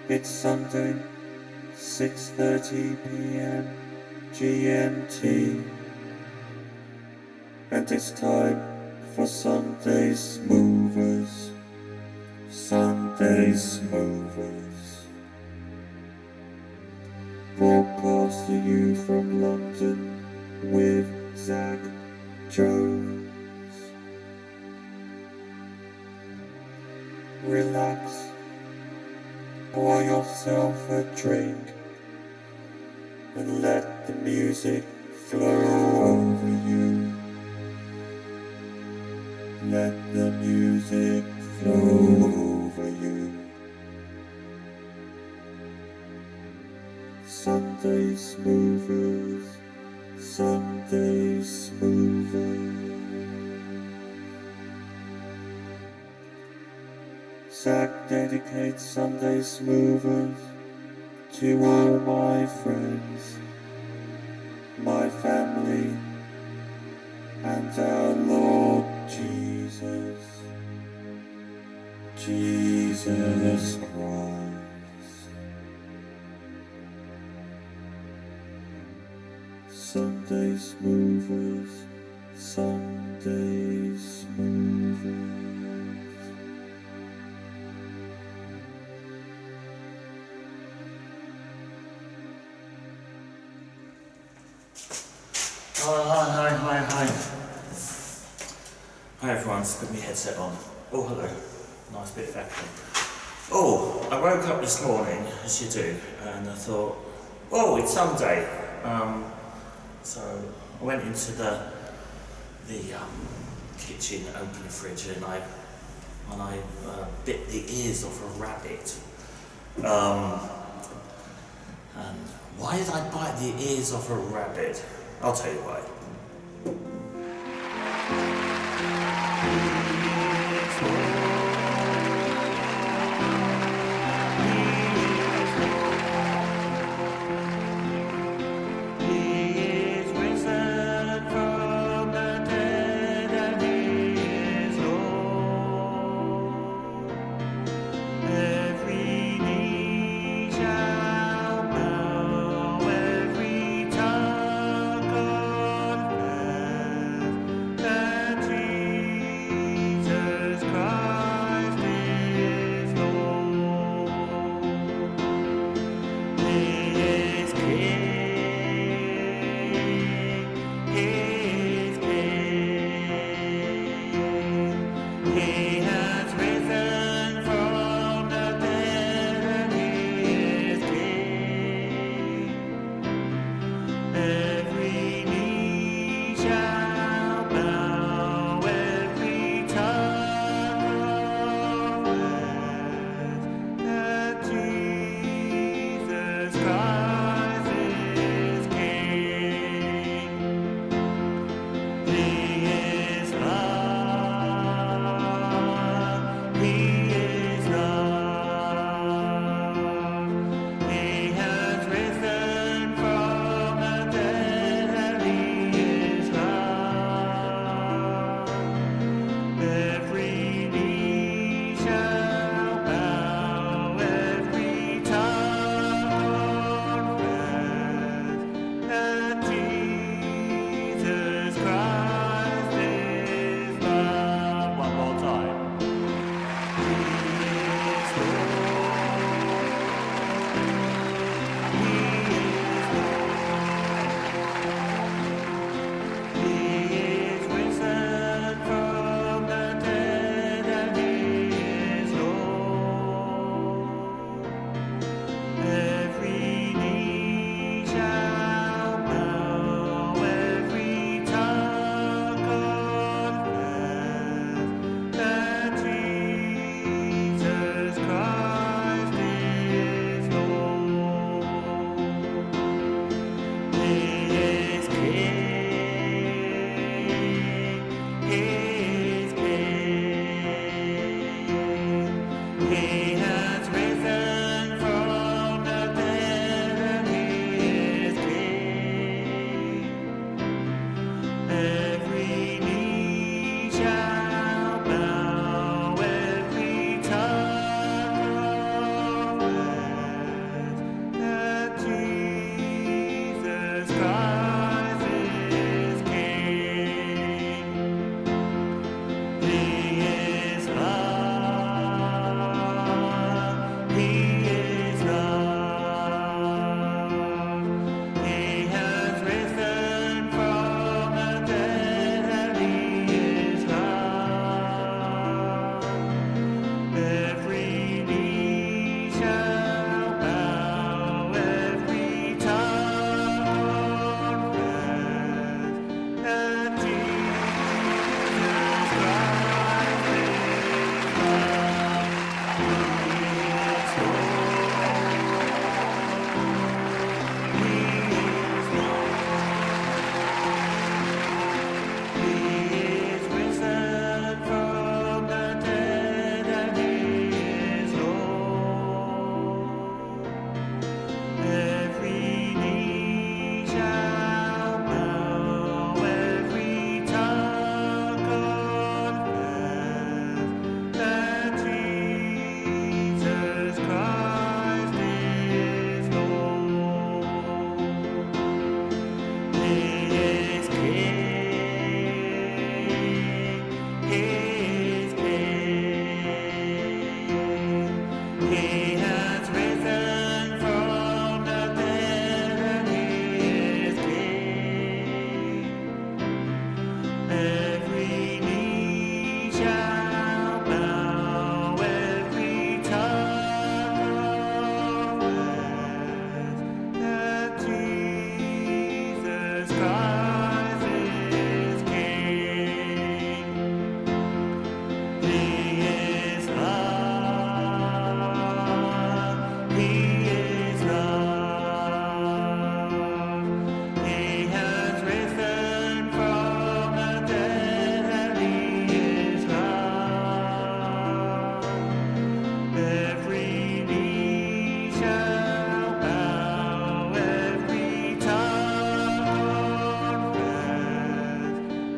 It's Sunday, 6:30 p.m. GMT, and it's time for Sunday Smoothers. Sunday Smoothers. Broadcast to you from London with Zach Jones. Relax, pour yourself a drink, and let the music flow over you. Let the music flow over you. Sunday Smoothers, Sunday Smoothers. Zach dedicates Sunday Smoothers to all my friends, my family, and our Lord Jesus, Jesus Christ. Sunday Smoothers, Sunday Smoothers. Hi. Hi everyone, let's put my headset on. Oh, hello. Nice bit of action. Oh, I woke up this morning, as you do, and I thought, oh, it's Sunday. So I went into the kitchen, opened the fridge, and I bit the ears off a rabbit. And why did I bite the ears off a rabbit? I'll tell you why. He has risen from the dead and he is King. Every knee shall bow, every tongue confess that Jesus Christ is King. He is love. He is love. He has risen from the dead and he is love. Every knee shall bow, every tongue confess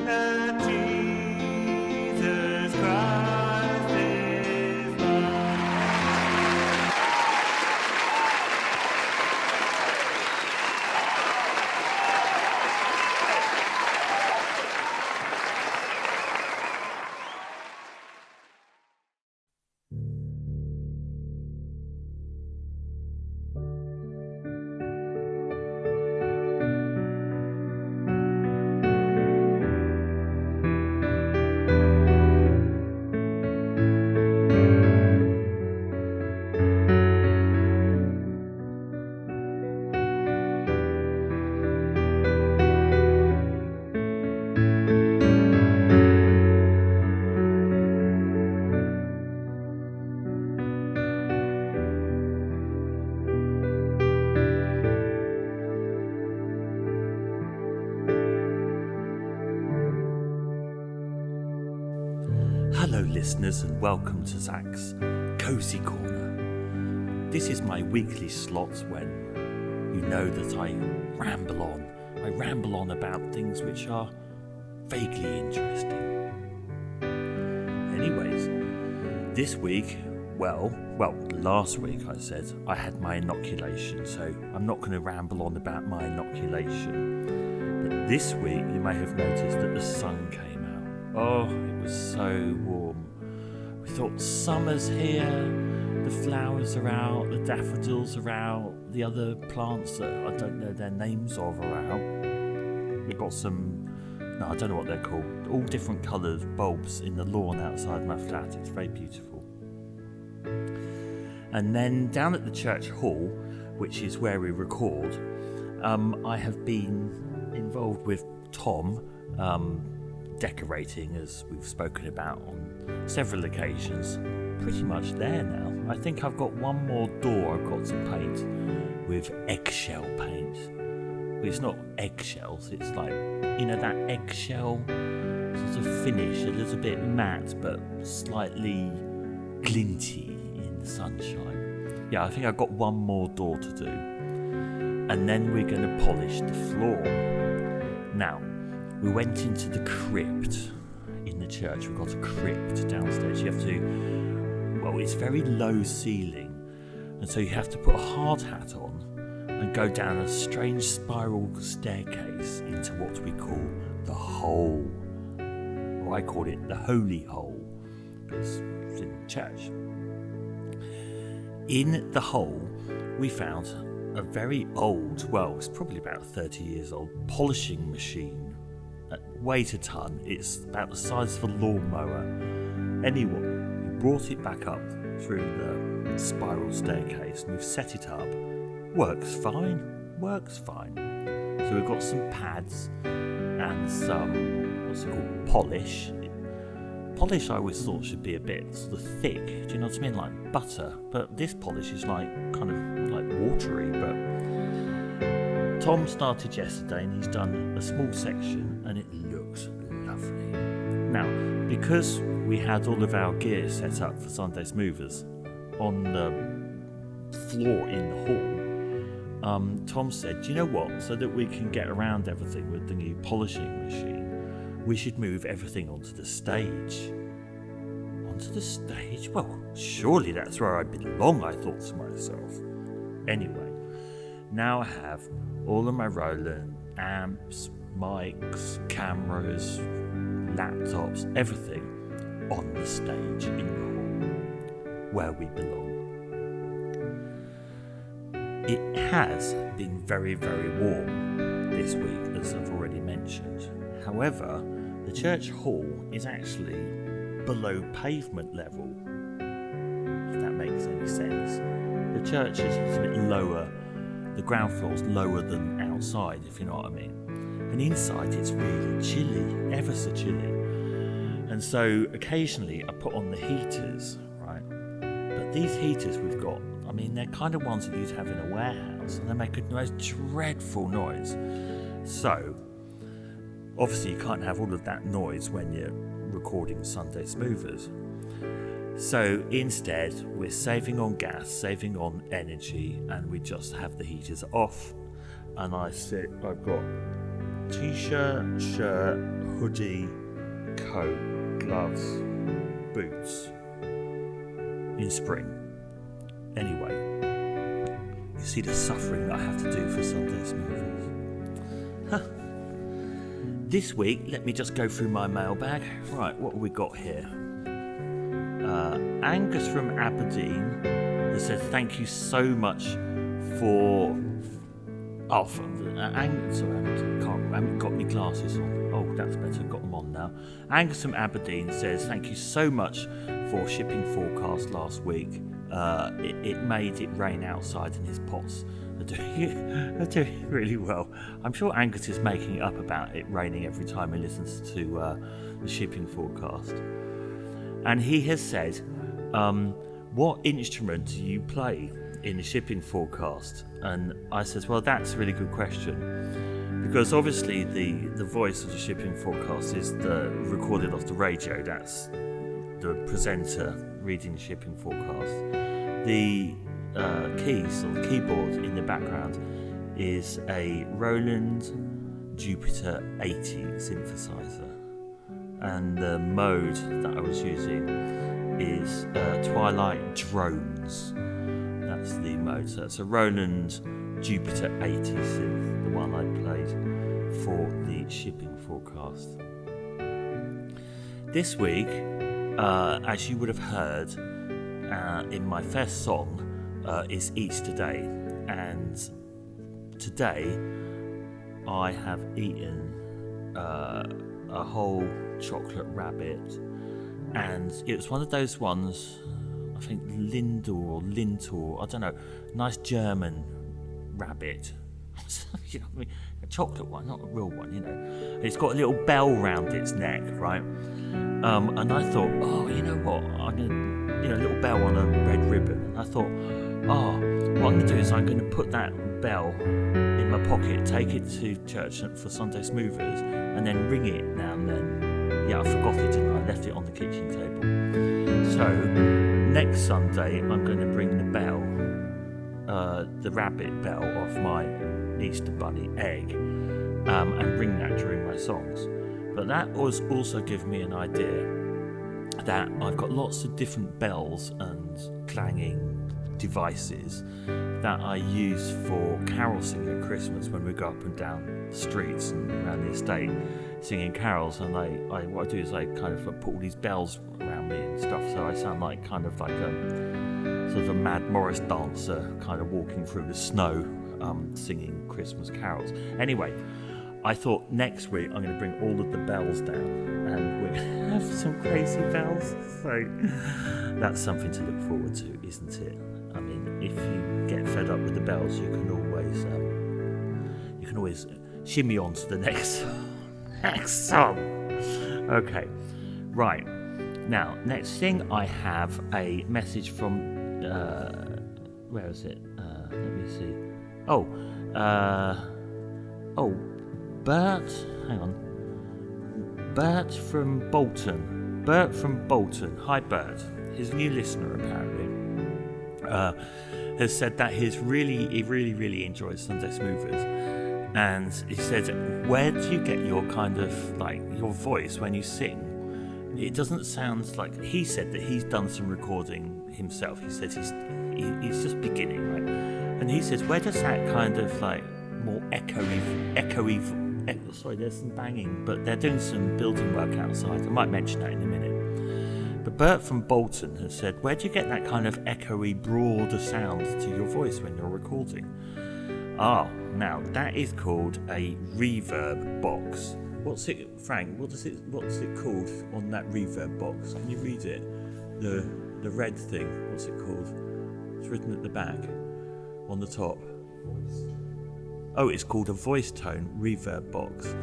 that Jesus Christ is love. Hello, listeners, and welcome to Zach's Cozy Corner. This is my weekly slot when you know that I ramble on. I ramble on about things which are vaguely interesting. Anyways, this week, last week I said I had my inoculation, so I'm not going to ramble on about my inoculation. But this week, you may have noticed that the sun came out. Oh, it was so warm. We thought summer's here, the flowers are out, the daffodils are out, the other plants that I don't know their names of are out. We've got I don't know what they're called, all different coloured bulbs in the lawn outside my flat. It's very beautiful. And then down at the church hall, which is where we record, I have been involved with Tom, decorating, as we've spoken about on several occasions. Pretty much there now. I think I've got one more door I've got to paint with eggshell paint. Well, it's not eggshells, it's like, that eggshell sort of finish, a little bit matte but slightly glinty in the sunshine. Yeah, I think I've got one more door to do. And then we're going to polish the floor. Now, we went into the crypt in the church. We've got a crypt downstairs. You have to, it's very low ceiling, and so you have to put a hard hat on and go down a strange spiral staircase into what we call the hole. Or I call it the holy hole, because it's in the church. In the hole, we found a very old, it's probably about 30 years old, polishing machine. Weight a ton, it's about the size of a lawnmower. Anyway, we brought it back up through the spiral staircase and we've set it up. Works fine. So we've got some pads and some, polish. Polish I always thought should be a bit sort of thick, do you know what I mean, like butter, but this polish is kind of like watery. But Tom started yesterday and he's done a small section and it looks lovely. Now, because we had all of our gear set up for Sunday Smoothers on the floor in the hall, Tom said, do you know what, so that we can get around everything with the new polishing machine, we should move everything onto the stage. Onto the stage? Well, surely that's where I belong, I thought to myself. Anyway, now I have all of my Roland amps, mics, cameras, laptops, everything on the stage in the hall, where we belong. It has been very, very warm this week, as I've already mentioned. However, the church hall is actually below pavement level, if that makes any sense. The church is a bit lower, the ground floor is lower than outside, if you know what I mean. And inside it's really chilly, ever so chilly. And so occasionally I put on the heaters, right? But these heaters we've got, I mean, they're kind of ones that you'd have in a warehouse, and they make a most dreadful noise. So, obviously you can't have all of that noise when you're recording Sunday Smoothers. So instead, we're saving on gas, saving on energy, and we just have the heaters off. And I've got t-shirt, shirt, hoodie, coat, gloves, boots in spring. Anyway, you see the suffering that I have to do for Sunday Smoothers. This week, let me just go through my mailbag. Right, what have we got here? Angus from Aberdeen has said thank you so much for... sorry, I haven't got my glasses on. Oh, that's better, got them on now. Angus from Aberdeen says thank you so much for shipping forecast last week. It made it rain outside, and his pots are doing really well. I'm sure Angus is making it up about it raining every time he listens to the shipping forecast. And he has said, what instrument do you play in the shipping forecast? And I said, well, that's a really good question, because obviously the voice of the shipping forecast is recorded off the radio. That's the presenter reading the shipping forecast. The keys or the keyboard in the background is a Roland Jupiter 80 synthesizer, and the mode that I was using is Twilight Drones. That's the mode. So it's a Roland Jupiter 80 synth, the one I played for the shipping forecast. This week, as you would have heard in my first song, is Easter Day, and today I have eaten a whole chocolate rabbit, and it was one of those ones, I think Lindor, I don't know, nice German rabbit. You know what I mean? A chocolate one, not a real one, you know. And it's got a little bell round its neck, right? And I thought, oh, you know what? I'm gonna, a little bell on a red ribbon. And I thought, what I'm gonna do is I'm gonna put that bell in my pocket, take it to church for Sunday Smoothers, and then ring it now and then. Yeah, I forgot it, didn't I? I left it on the kitchen table. So next Sunday, I'm going to bring the bell, the rabbit bell, off my Easter bunny egg, and ring that during my songs. But that was also given me an idea that I've got lots of different bells and clanging devices that I use for carol singing at Christmas when we go up and down the streets and around the estate singing carols. And what I do is I kind of put all these bells around me and stuff, so I sound like kind of like a sort of a Mad Morris dancer, kind of walking through the snow, singing Christmas carols. Anyway, I thought next week I'm going to bring all of the bells down and we're going to have some crazy bells. So that's something to look forward to, isn't it? I mean, if you get fed up with the bells, you can always shimmy on to the next song. Okay, right. Now, next thing, I have a message from where is it? Let me see. Bert, hang on. Bert from Bolton. Hi, Bert. His new listener, apparently, has said that he really enjoys Sunday Smoothers. And he said, where do you get your kind of, like, your voice when you sing? It doesn't sound like... He said that he's done some recording himself. He said he's just beginning, right? And he says, where does that kind of, like, more echoey... Sorry, there's some banging, but they're doing some building work outside. I might mention that in a minute. But Bert from Bolton has said, where do you get that kind of echoey, broader sound to your voice when you're recording? Now that is called a reverb box. What's it, Frank? What's it called on that reverb box? Can you read it? The red thing. What's it called? It's written at the back, on the top. Oh, it's called a voice tone reverb box.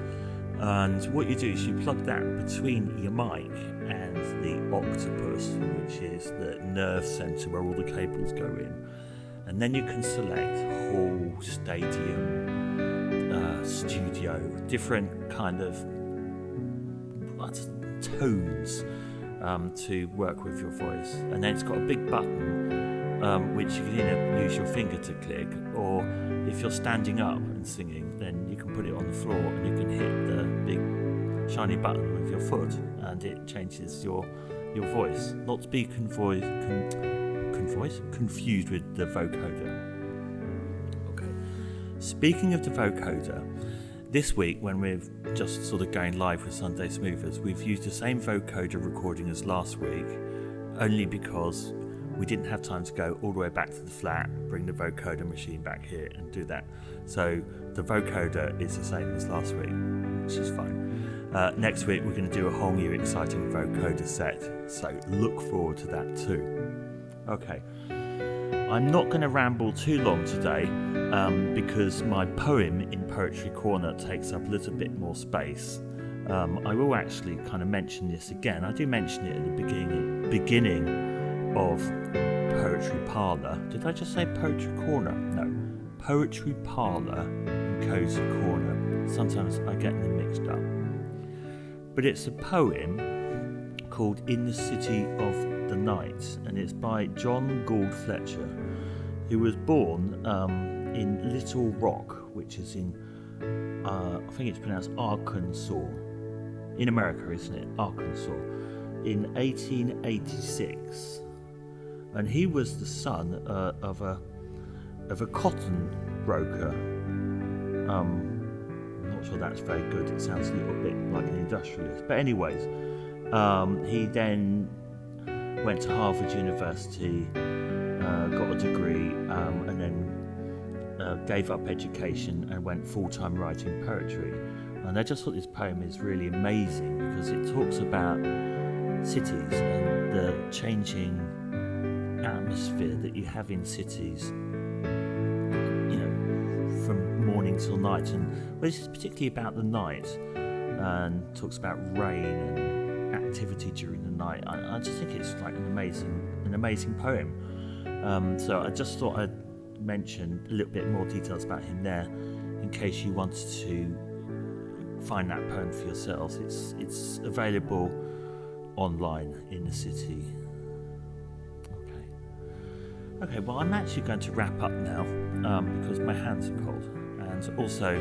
And what you do is you plug that between your mic and the octopus, which is the nerve centre where all the cables go in. And then you can select hall, stadium, studio, different kind of tones to work with your voice. And then it's got a big button which you can either use your finger to click, or if you're standing up and singing, then you can put it on the floor and you can hit the big shiny button with your foot, and it changes your voice. Not to be confused with the vocoder. Okay. Speaking of the vocoder, this week when we're just sort of going live with Sunday Smoothers, we've used the same vocoder recording as last week, only because we didn't have time to go all the way back to the flat, bring the vocoder machine back here and do that. So the vocoder is the same as last week, which is fine. Next week we're going to do a whole new exciting vocoder set, so look forward to that too. Okay, I'm not going to ramble too long today because my poem in Poetry Corner takes up a little bit more space. I will actually kind of mention this again. I do mention it at the beginning of Poetry Parlour. Did I just say Poetry Corner? No, Poetry Parlour and Cozy Corner. Sometimes I get them mixed up. But it's a poem called In the City of the Night, and it's by John Gould Fletcher, who was born in Little Rock, which is in, I think it's pronounced Arkansas, in America, isn't it? Arkansas, in 1886. And he was the son of a cotton broker. I'm not sure that's very good. It sounds a little bit like an industrialist. But anyways, he then went to Harvard University, got a degree, and then gave up education and went full-time writing poetry. And I just thought this poem is really amazing because it talks about cities and the changing atmosphere that you have in cities, you know, from morning till night. And this is particularly about the night, and talks about rain and activity during the night. I just think it's like an amazing poem. So I just thought I'd mention a little bit more details about him there, in case you wanted to find that poem for yourselves. It's available online in the city. Okay, well, I'm actually going to wrap up now because my hands are cold, and also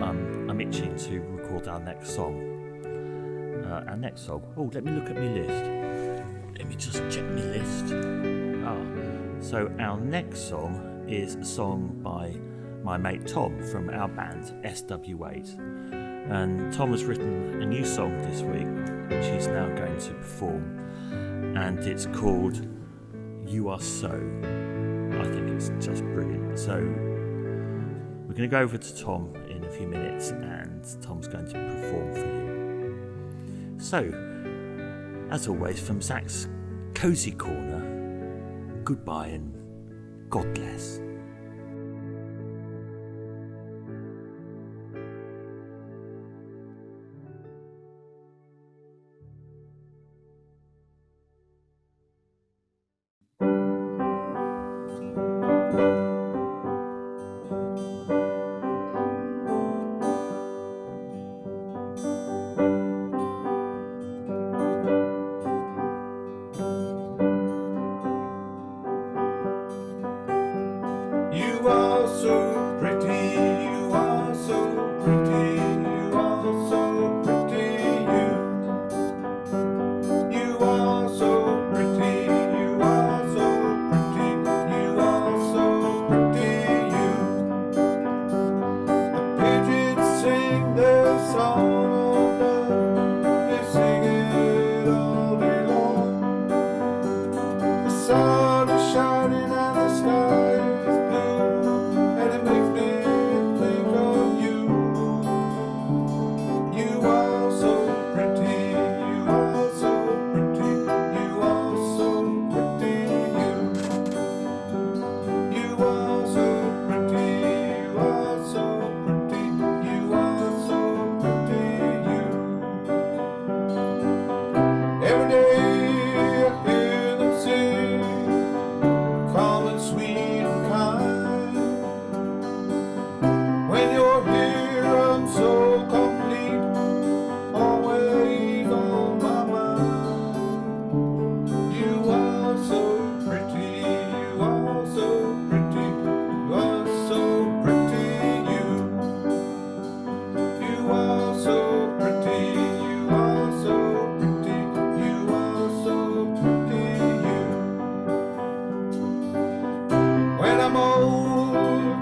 I'm itching to record our next song. Oh, let me look at my list. Let me just check my list. So our next song is a song by my mate Tom from our band SW8. And Tom has written a new song this week, which he's now going to perform, and it's called You Are So. I think it's just brilliant. So we're going to go over to Tom in a few minutes, and Tom's going to perform for you. So, as always, from Zach's Cozy Corner, goodbye and God bless. You are so pretty, you are so pretty, you are so pretty, you are so pretty, you are so pretty, you are so pretty, The pigeons sing their song of love, they sing it all day long.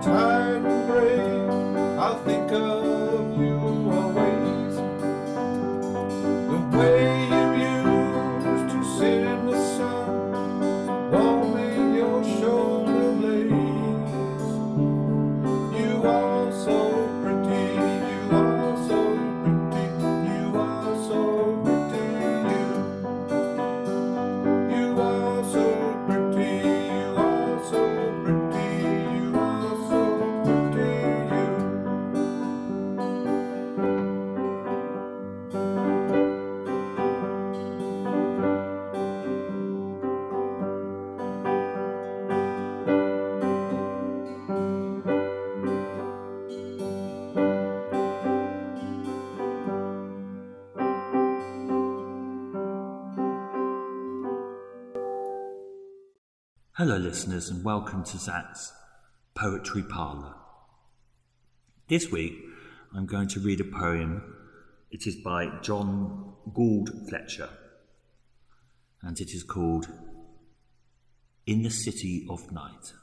tired and gray, I'll think of you always. The way you used to sit in the sun, warming your shoulder blades. You are so pretty, you are so pretty, you are so pretty, you are so pretty, you are so pretty, you are so pretty, Hello listeners and welcome to Zach's Poetry Parlour. This week I'm going to read a poem. It is by John Gould Fletcher and it is called In the City of Night.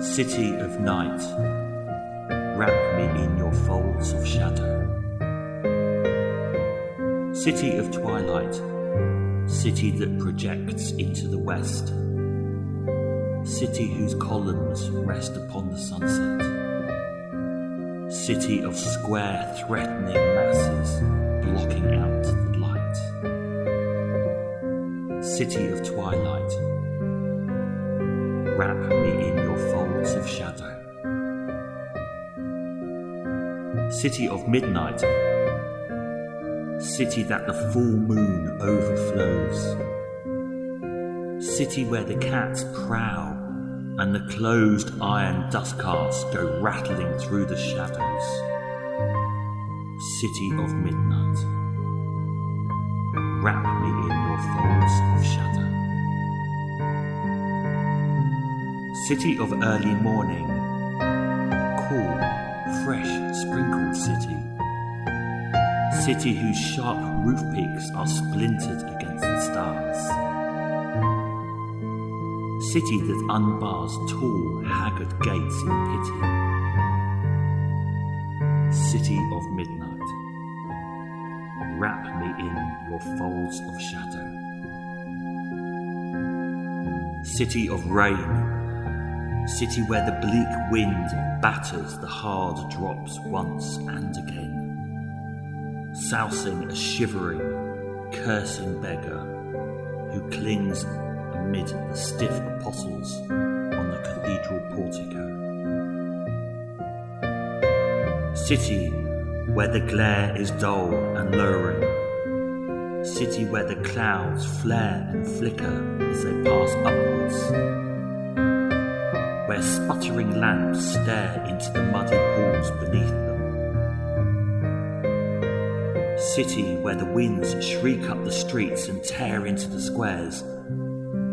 City of night, wrap me in your folds of shadow. City of twilight, city that projects into the west. City whose columns rest upon the sunset. City of square threatening masses blocking out the light. City of twilight, wrap me in your folds of shadow. City of midnight, city that the full moon overflows. City where the cats prowl and the closed iron dust casts go rattling through the shadows. City of midnight, wrap me in your folds of shadow. City of early morning, cool, fresh, sprinkled city. City whose sharp roof peaks are splintered against the stars. City that unbars tall, haggard gates in pity. City of midnight, wrap me in your folds of shadow. City of rain, city where the bleak wind batters the hard drops once and again, sousing a shivering, cursing beggar who clings amid the stiff apostles on the cathedral portico. City where the glare is dull and lowering, city where the clouds flare and flicker as they pass upwards, where sputtering lamps stare into the muddy pools beneath them. City where the winds shriek up the streets and tear into the squares.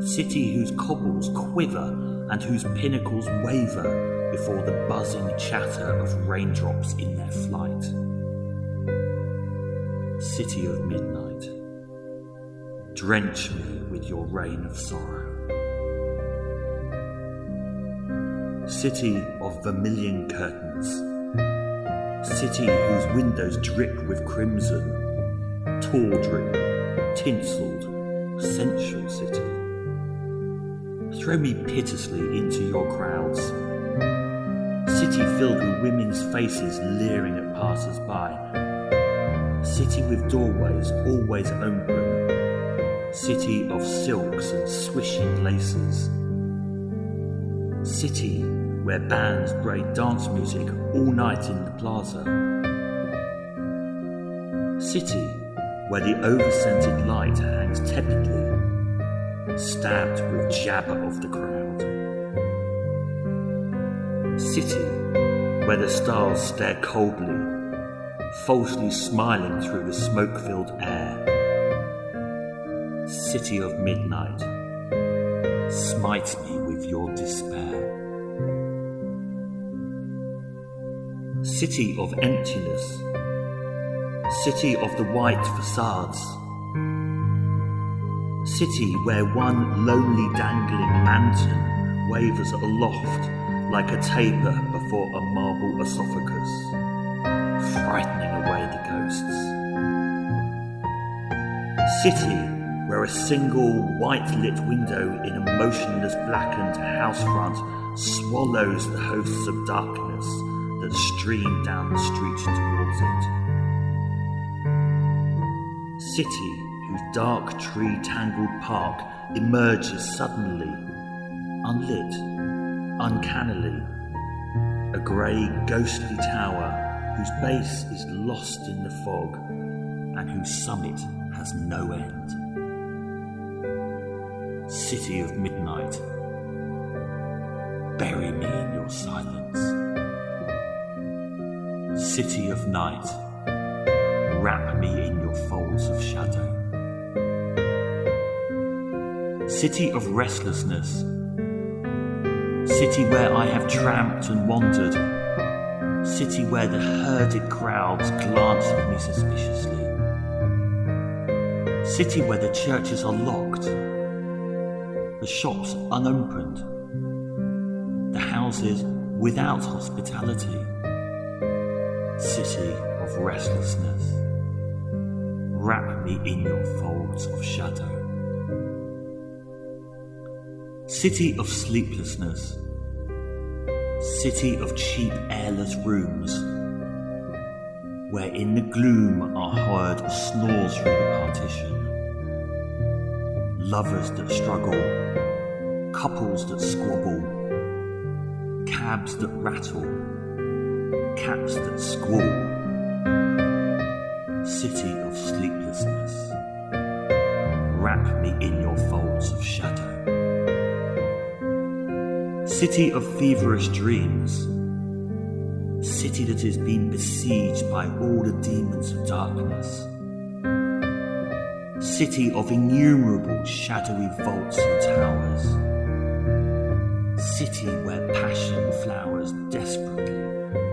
City whose cobbles quiver and whose pinnacles waver before the buzzing chatter of raindrops in their flight. City of midnight, drench me with your rain of sorrow. City of vermilion curtains, city whose windows drip with crimson, tawdry, tinselled, sensual city. Throw me piteously into your crowds. City filled with women's faces leering at passers-by. City with doorways always open. City of silks and swishing laces. City where bands play dance music all night in the plaza. City where the over-scented light hangs tepidly, stabbed with jabber of the crowd. City where the stars stare coldly, falsely smiling through the smoke-filled air. City of midnight, smite me with your despair. City of emptiness, city of the white facades, city where one lonely dangling lantern wavers aloft like a taper before a marble esophagus, frightening away the ghosts. City where a single white-lit window in a motionless blackened house front swallows the hosts of darkness that stream down the street towards it. City whose dark tree-tangled park emerges suddenly, unlit, uncannily, a grey, ghostly tower whose base is lost in the fog and whose summit has no end. City of midnight, bury me in your silence. City of night, wrap me in your folds of shadow. City of restlessness, city where I have tramped and wandered, city where the herded crowds glance at me suspiciously, city where the churches are locked, the shops unopened, the houses without hospitality. City of restlessness, wrap me in your folds of shadow. City of sleeplessness, city of cheap airless rooms, where in the gloom are heard snores through the partition. Lovers that struggle, couples that squabble, cabs that rattle, cats that squall. City of sleeplessness, wrap me in your folds of shadow. City of feverish dreams, city that has been besieged by all the demons of darkness, city of innumerable shadowy vaults and towers, city where passion flowers desperately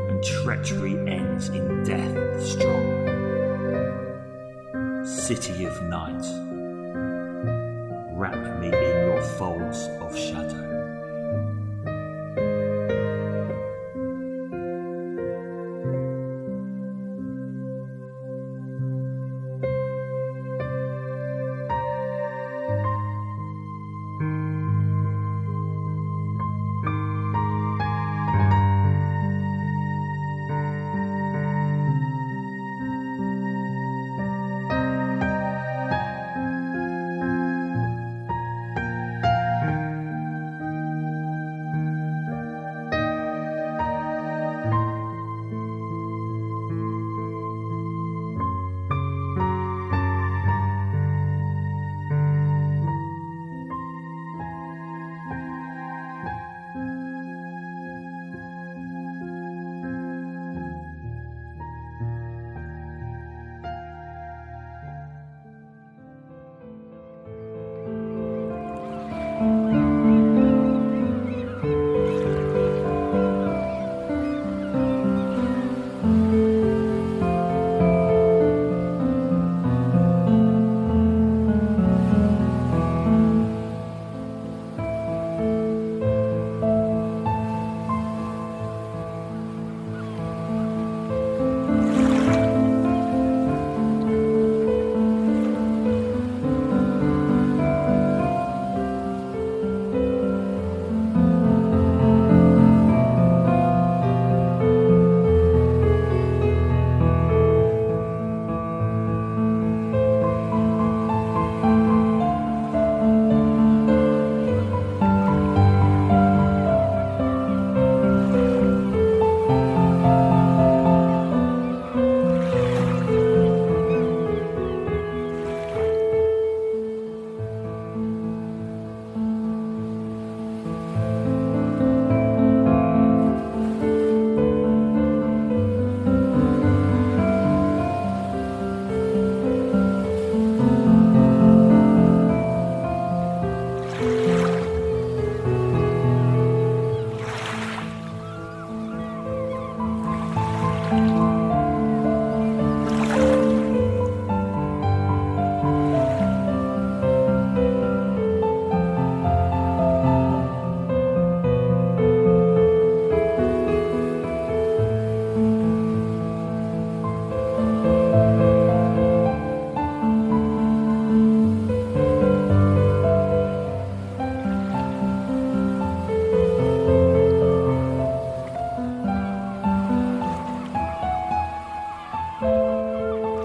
and treachery ends in death the strong. City of night, wrap me in your folds of shadow.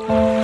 you.